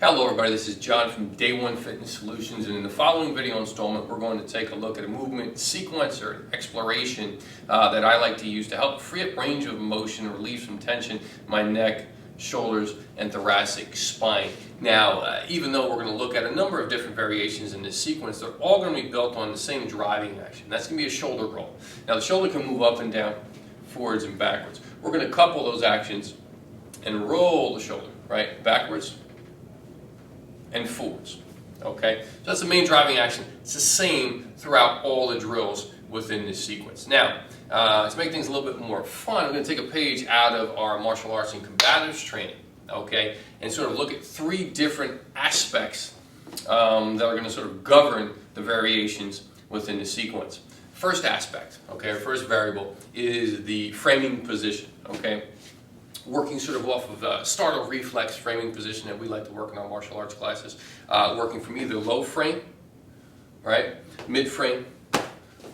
Hello everybody, this is John from Day One Fitness Solutions, and in the following video installment we're going to take a look at a movement sequence or exploration that I like to use to help free up range of motion, relieve some tension in my neck, shoulders, and thoracic spine. Now, even though we're going to look at a number of different variations in this sequence, they're all going to be built on the same driving action. That's going to be a shoulder roll. Now the shoulder can move up and down, forwards and backwards. We're going to couple those actions and roll the shoulder, right, backwards and forwards. Okay, so that's the main driving action. It's the same throughout all the drills within this sequence. Now, to make things a little bit more fun, I'm going to take a page out of our martial arts and combatives training, okay, and sort of look at three different aspects that are going to sort of govern the variations within the sequence. First aspect, okay, or first variable is the framing position, okay. Working sort of off of startle reflex framing position that we like to work in our martial arts classes. Working from either low frame, right, mid frame,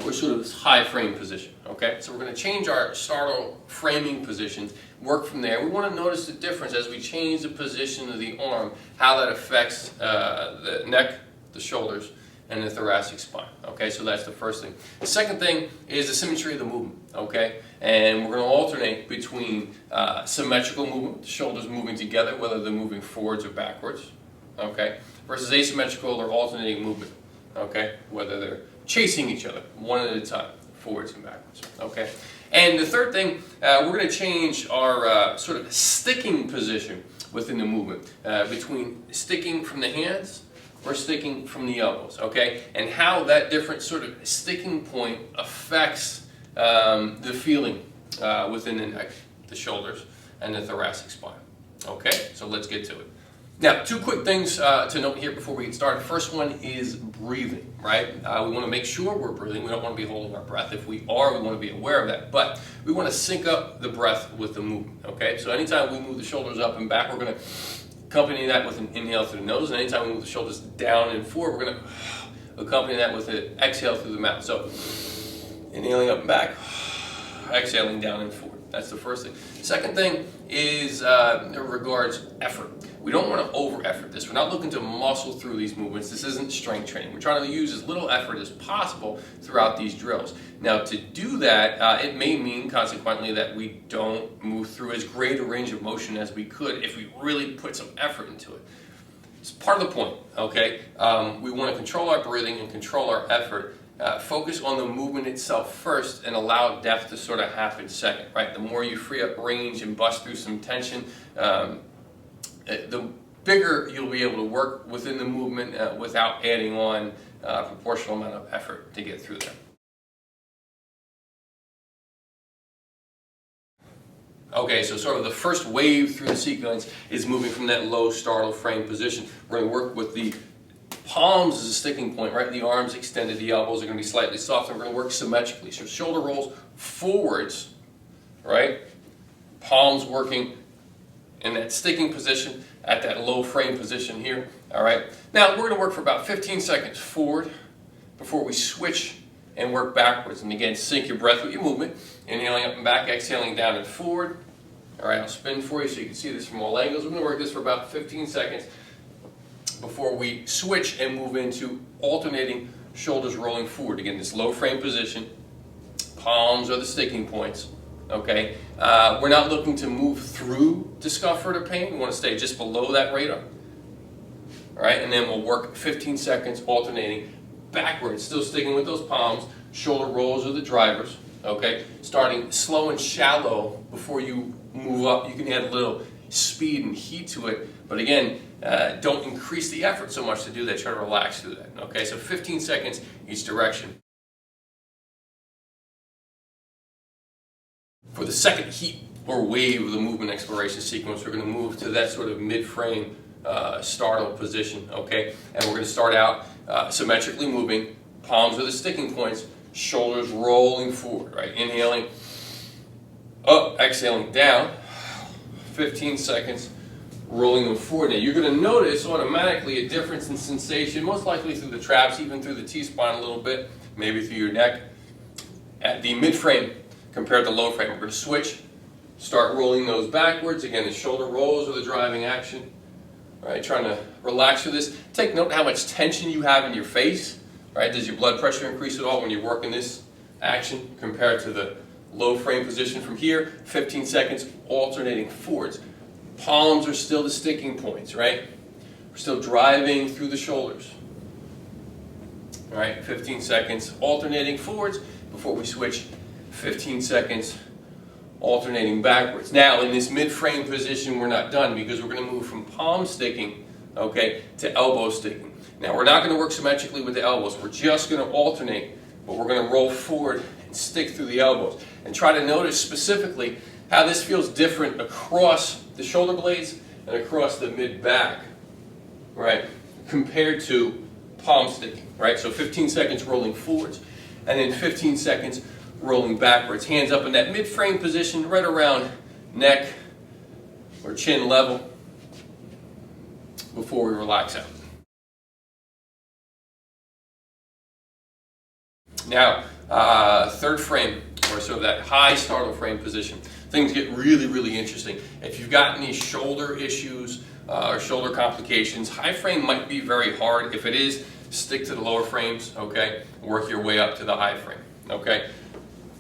or sort of this high frame position, okay? So we're going to change our startle framing positions, work from there. We want to notice the difference as we change the position of the arm, how that affects the neck, the shoulders, and the thoracic spine, okay? So that's the first thing. The second thing is the symmetry of the movement, okay? And we're going to alternate between symmetrical movement, the shoulders moving together, whether they're moving forwards or backwards, okay? Versus asymmetrical or alternating movement, okay? Whether they're chasing each other, one at a time, forwards and backwards, okay? And the third thing, we're going to change our sort of sticking position within the movement, between sticking from the hands or sticking from the elbows, okay? And how that different sort of sticking point affects the feeling within the neck, the shoulders, and the thoracic spine. Okay, so let's get to it. Now, two quick things to note here before we get started. First one is breathing, right? We want to make sure we're breathing. We don't want to be holding our breath. If we are, we want to be aware of that. But we want to sync up the breath with the movement, okay? So anytime we move the shoulders up and back, we're going to accompany that with an inhale through the nose. And anytime we move the shoulders down and forward, we're going to accompany that with an exhale through the mouth. So inhaling up and back, exhaling down and forward. That's the first thing. Second thing is regards effort. We don't want to over effort this. We're not looking to muscle through these movements. This isn't strength training. We're trying to use as little effort as possible throughout these drills. Now, to do that, it may mean consequently that we don't move through as great a range of motion as we could if we really put some effort into it. It's part of the point, okay? We want to control our breathing and control our effort. Focus on the movement itself first and allow depth to sort of happen second, right? The more you free up range and bust through some tension, the bigger you'll be able to work within the movement without adding on a proportional amount of effort to get through there. Okay, so sort of the first wave through the sequence is moving from that low startle frame position. We're going to work with the palms as a sticking point, right? The arms extended, the elbows are going to be slightly softer. We're going to work symmetrically. So shoulder rolls forwards, right? Palms working in that sticking position at that low frame position here, all right? Now, we're going to work for about 15 seconds forward before we switch and work backwards. And again, sync your breath with your movement. Inhaling up and back, exhaling down and forward. All right, I'll spin for you so you can see this from all angles. We're going to work this for about 15 seconds before we switch and move into alternating shoulders rolling forward. Again, this low frame position, palms are the sticking points, okay? We're not looking to move through discomfort or pain. We want to stay just below that radar, all right? And then we'll work 15 seconds alternating backwards, still sticking with those palms. Shoulder rolls are the drivers, okay? Starting slow and shallow before you move up. You can add a little speed and heat to it, but again, don't increase the effort so much to do that. Try to relax through that. Okay, so 15 seconds each direction. For the second heat or wave of the movement exploration sequence, we're going to move to that sort of mid-frame startle position. Okay, and we're going to start out symmetrically moving. Palms are the sticking points. Shoulders rolling forward. Right, inhaling up, exhaling down. 15 seconds. Rolling them forward. Now you're going to notice automatically a difference in sensation, most likely through the traps, even through the T-spine a little bit, maybe through your neck, at the mid-frame compared to low frame. We're going to switch, start rolling those backwards. Again, the shoulder rolls are the driving action. right? Trying to relax through this. Take note how much tension you have in your face, right? Does your blood pressure increase at all when you're working this action compared to the low frame position from here? 15 seconds alternating forwards. Palms are still the sticking points, right? We're still driving through the shoulders. All right, 15 seconds alternating forwards before we switch. 15 seconds alternating backwards. Now, in this mid-frame position, we're not done because we're going to move from palm sticking, okay, to elbow sticking. Now, we're not going to work symmetrically with the elbows. We're just going to alternate, but we're going to roll forward and stick through the elbows. And try to notice specifically how this feels different across the shoulder blades and across the mid-back, right, compared to palm sticking, right? So 15 seconds rolling forwards, and then 15 seconds rolling backwards. Hands up in that mid-frame position, right around neck or chin level before we relax out. Now, third frame, or sort of that high startle frame position. Things get really, really interesting. If you've got any shoulder issues or shoulder complications, high frame might be very hard. If it is, stick to the lower frames, okay? Work your way up to the high frame, okay?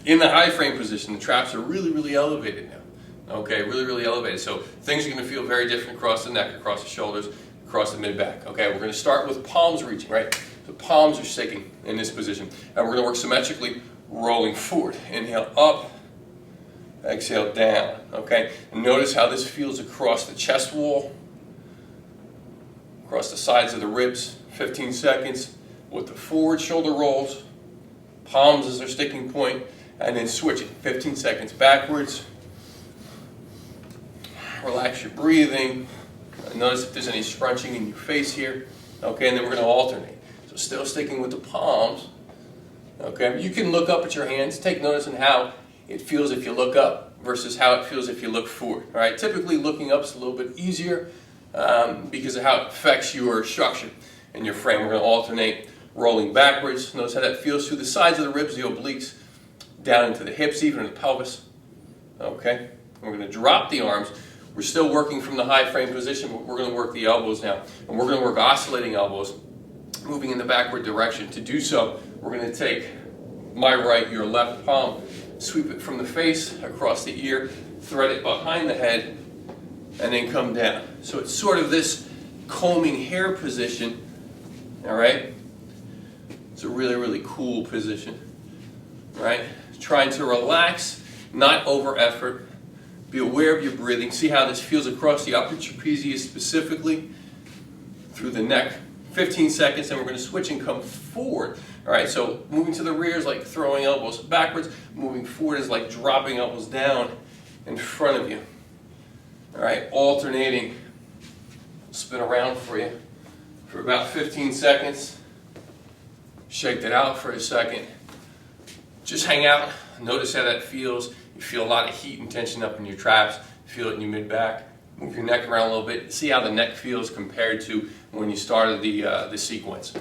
In the high frame position, the traps are really, really elevated now, okay? Really, really elevated. So things are going to feel very different across the neck, across the shoulders, across the mid-back, okay? We're going to start with palms reaching, right? The palms are sticking in this position. And we're going to work symmetrically, rolling forward. Inhale up, exhale down, okay? And notice how this feels across the chest wall, across the sides of the ribs. 15 seconds with the forward shoulder rolls, palms as their sticking point, and then switching. 15 seconds backwards. Relax your breathing. Notice if there's any scrunching in your face here. Okay, and then we're going to alternate. So still sticking with the palms. Okay, you can look up at your hands. Take notice on how it feels if you look up versus how it feels if you look forward. All right, typically looking up is a little bit easier because of how it affects your structure in your frame. We're going to alternate rolling backwards. Notice how that feels through the sides of the ribs, the obliques, down into the hips, even in the pelvis. Okay, we're going to drop the arms. We're still working from the high frame position, but we're going to work the elbows now. And we're going to work oscillating elbows, moving in the backward direction. To do so, we're going to take my right, your left palm, sweep it from the face across the ear, thread it behind the head, and then come down. So it's sort of this combing hair position, all right? It's a really, really cool position, right? Trying to relax, not over effort. Be aware of your breathing. See how this feels across the upper trapezius specifically, through the neck. 15 seconds, and we're going to switch and come forward. All right, so moving to the rear is like throwing elbows backwards. Moving forward is like dropping elbows down in front of you. All right, alternating. Spin around for you for about 15 seconds. Shake that out for a second. Just hang out. Notice how that feels. You feel a lot of heat and tension up in your traps. Feel it in your mid-back. Move your neck around a little bit. See how the neck feels compared to when you started the sequence.